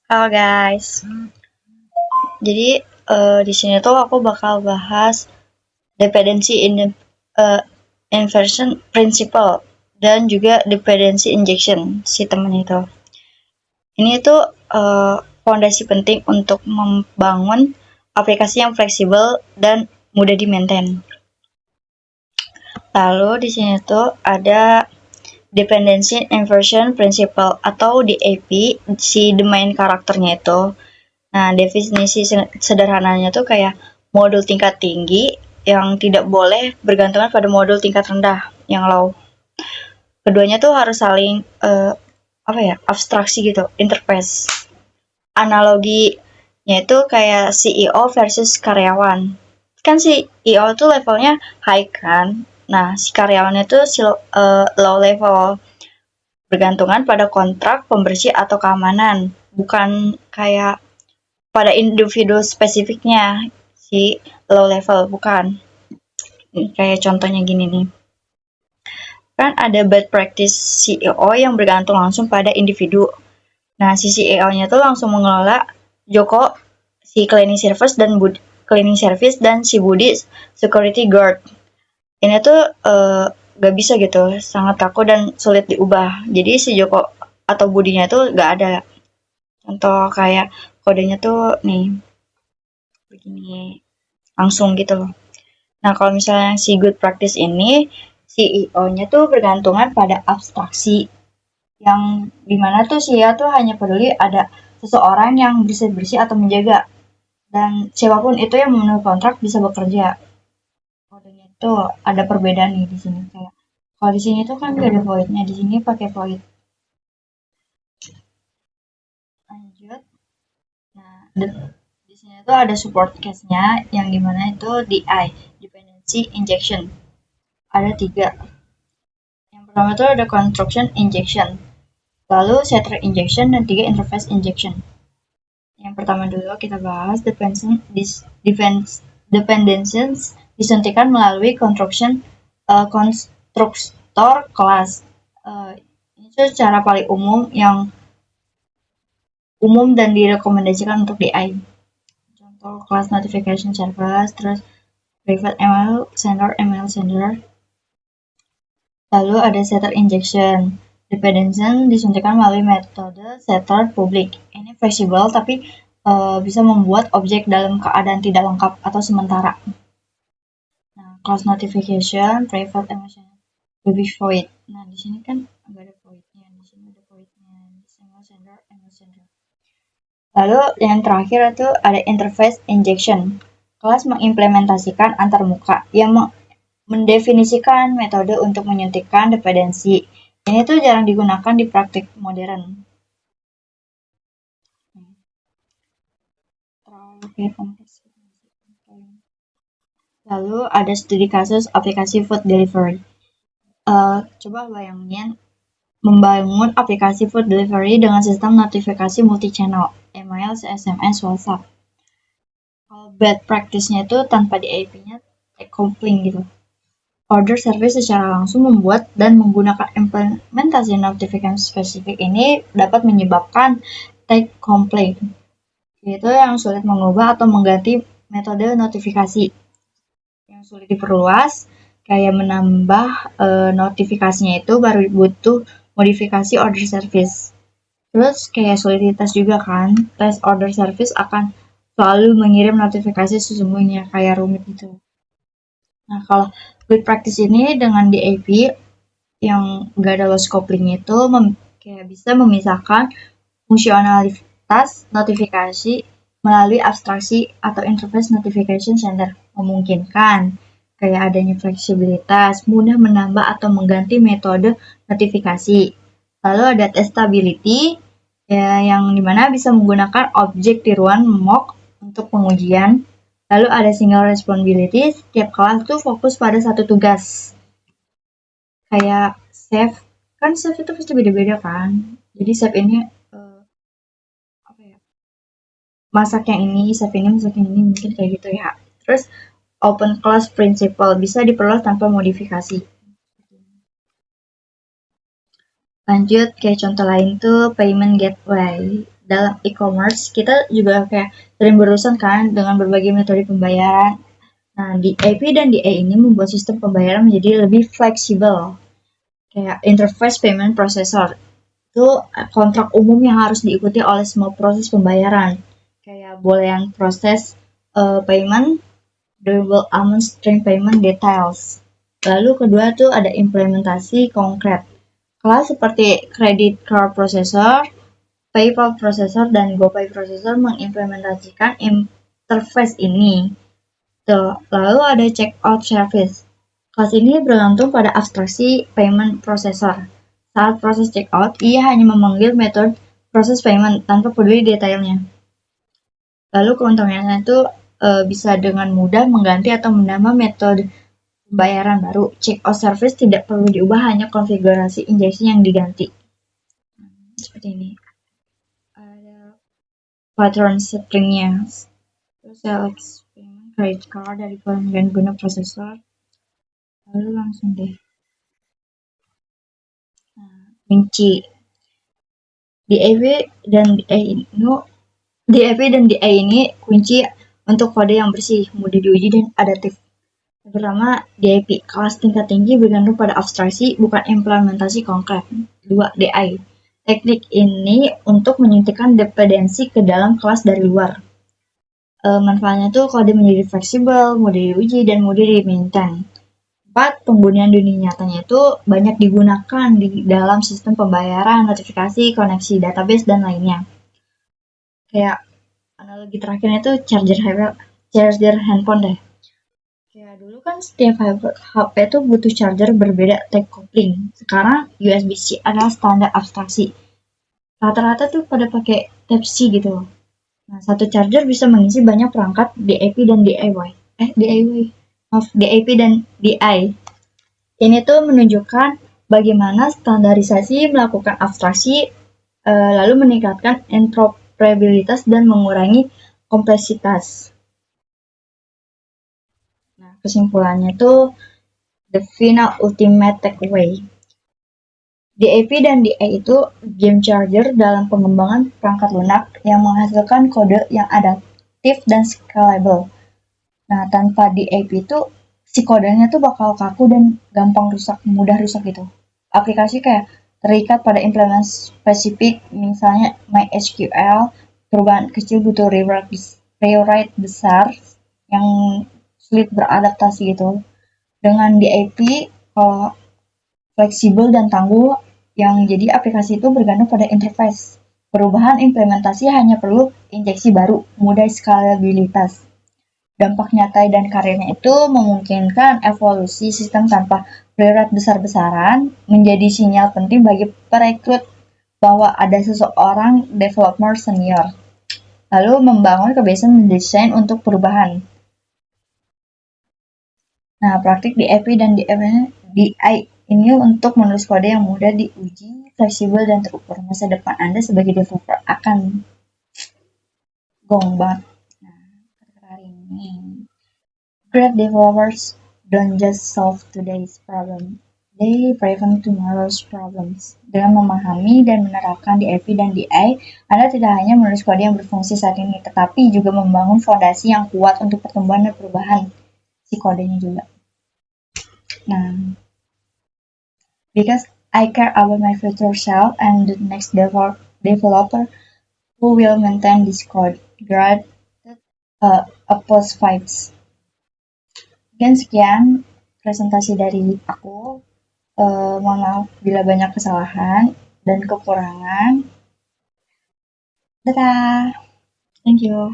Halo guys. Jadi di sini tuh aku bakal bahas dependency inversion principle dan juga dependency injection si temen itu. Ini tuh fondasi penting untuk membangun aplikasi yang fleksibel dan mudah di-maintain. Lalu di sini tuh ada dependency inversion principle atau DAP, si domain karakternya itu. Nah, definisi sederhananya tuh kayak modul tingkat tinggi yang tidak boleh bergantungan pada modul tingkat rendah yang low. Keduanya tuh harus saling abstraksi gitu, interface. Analoginya itu kayak CEO versus karyawan. Kan si CEO tuh levelnya high kan. Nah, si karyawannya tuh low level, bergantungan pada kontrak pembersih atau keamanan, bukan kayak pada individu spesifiknya si low level, bukan. Kayak contohnya gini nih, kan ada bad practice CEO yang bergantung langsung pada individu. Nah, si CEO-nya tuh langsung mengelola Joko si cleaning service dan si Budi security guard. Ini tuh gak bisa gitu, sangat kaku dan sulit diubah. Jadi si Joko atau Budinya tuh gak ada. Contoh kayak kodenya tuh nih begini, langsung gitu loh. Nah, kalau misalnya si good practice ini, CEO-nya tuh bergantungan pada abstraksi yang dimana tuh dia tuh hanya peduli ada seseorang yang bersih-bersih atau menjaga, dan siapapun itu yang memenuhi kontrak bisa bekerja. Kodenya itu ada perbedaan nih di sini, kayak kalau di sini tuh kan gak ada voidnya, di sini pakai void. Lanjut. Nah, di sini tuh ada support case-nya yang dimana itu DI, dependency injection. Ada 3. Yang pertama tuh ada construction injection, lalu setter injection, dan 3 interface injection. Yang pertama dulu kita bahas dependencies disuntikan melalui constructor class. Ini tuh cara paling umum dan direkomendasikan untuk DI. Contoh class notification service, terus private email sender. Lalu ada setter injection. Dependency disuntikan melalui metode setter public. Ini fleksibel tapi bisa membuat objek dalam keadaan tidak lengkap atau sementara. Nah, class notification, private email, lebih void. Nah, di sini kan nggak ada voidnya, di sini ada voidnya. Email sender. Lalu yang terakhir itu ada interface injection. Kelas mengimplementasikan antarmuka yang mendefinisikan metode untuk menyuntikkan dependensi. Ini tuh jarang digunakan di praktik modern. Lalu ada studi kasus aplikasi food delivery. Coba bayangin membangun aplikasi food delivery dengan sistem notifikasi multi-channel, email, SMS, WhatsApp. Kalau bad practice-nya itu tanpa di IP-nya coupling gitu. Order service secara langsung membuat dan menggunakan implementasi notifikasi spesifik ini dapat menyebabkan take complaint, yaitu yang sulit mengubah atau mengganti metode notifikasi. Yang sulit diperluas, kayak menambah notifikasinya itu baru butuh modifikasi order service. Terus kayak sulit dites juga kan, tes order service akan selalu mengirim notifikasi sesungguhnya, kayak rumit gitu. Nah, kalau good practice ini dengan DAP yang gak ada loss coupling itu kayak bisa memisahkan fungsionalitas notifikasi melalui abstraksi atau interface notification center, memungkinkan kayak adanya fleksibilitas, mudah menambah atau mengganti metode notifikasi. Lalu ada testability, ya, yang dimana bisa menggunakan objek tiruan mock untuk pengujian. Lalu ada single responsibility, setiap kelas tuh fokus pada satu tugas. Kayak save, kan save itu pasti beda-beda kan. Jadi save ini masak yang ini, save ini, masak yang ini, mungkin kayak gitu ya. Terus open class principle bisa diperluas tanpa modifikasi. Lanjut kayak contoh lain tuh payment gateway. dalam e-commerce kita juga kayak sering berurusan kan dengan berbagai metode pembayaran. Nah, di AP dan di A ini membuat sistem pembayaran menjadi lebih fleksibel. Kayak interface payment processor itu kontrak umum yang harus diikuti oleh semua proses pembayaran. Kayak boleh yang proses payment, durable amount stream payment details. Lalu kedua tuh ada implementasi konkret. Kelas seperti credit card processor, PayPal processor, dan GoPay processor mengimplementasikan interface ini. Tuh, lalu ada checkout service. Kelas ini bergantung pada abstraksi payment processor. Saat proses checkout, ia hanya memanggil metode proses payment tanpa peduli detailnya. Lalu keuntungannya itu bisa dengan mudah mengganti atau menambah metode pembayaran baru. Checkout service tidak perlu diubah, hanya konfigurasi injeksi yang diganti. Seperti ini. Ada pattern settingnya. Terus select payment credit card dari pelanggan guna prosesor. Lalu langsung deh. Kunci DAV dan DA ini kunci untuk kode yang bersih, mudah diuji dan adaptif. Pertama, DIP, kelas tingkat tinggi bergantung pada abstraksi, bukan implementasi konkret. 2. DI, teknik ini untuk menyuntikkan dependensi ke dalam kelas dari luar. Manfaatnya tuh kode menjadi fleksibel, mudah diuji, dan mudah di-maintain. 4. Penggunaan dunia nyatanya itu banyak digunakan di dalam sistem pembayaran, notifikasi, koneksi database, dan lainnya. Kayak analogi terakhirnya itu charger handphone deh. Kayak dulu kan setiap HP tuh butuh charger berbeda type coupling. Sekarang USB-C adalah standar abstraksi. Rata-rata tuh pada pakai Type-C gitu. Nah, satu charger bisa mengisi banyak perangkat DAP dan DIY. DAP dan DI. Ini tuh menunjukkan bagaimana standarisasi melakukan abstraksi, lalu meningkatkan interoperabilitas dan mengurangi kompleksitas. Nah, kesimpulannya tuh the final ultimate takeaway. DAP dan DA itu game changer dalam pengembangan perangkat lunak yang menghasilkan kode yang adaptif dan scalable. Nah, tanpa DAP itu si kodenya tuh bakal kaku dan gampang rusak, mudah rusak gitu. Aplikasi kayak terikat pada implementasi spesifik, misalnya MySQL, perubahan kecil butuh rewrite besar yang sulit beradaptasi gitu. Dengan DAP, kalau fleksibel dan tangguh, yang jadi aplikasi itu bergantung pada interface. Perubahan implementasi hanya perlu injeksi baru, mudah skalabilitas. Dampak nyata dan karyanya itu memungkinkan evolusi sistem tanpa rewrite besar-besaran, menjadi sinyal penting bagi perekrut bahwa ada seseorang developer senior. Lalu membangun kebiasaan mendesain untuk perubahan. Nah, praktik DAP dan DI ini untuk menulis kode yang mudah diuji, fleksibel, dan terukur. Masa depan Anda sebagai developer akan gong banget. Nah, kata-kata hari ini. Great developers don't just solve today's problem, they prevent tomorrow's problems. Dengan memahami dan menerapkan DAP dan DI, Anda tidak hanya menulis kode yang berfungsi saat ini, tetapi juga membangun fondasi yang kuat untuk pertumbuhan dan perubahan si kodenya juga. Nah, because I care about my future self and the next developer who will maintain this code. Granted, applause vibes. Mungkin sekian presentasi dari aku. Mohon maaf bila banyak kesalahan dan kekurangan. Dadah. Thank you.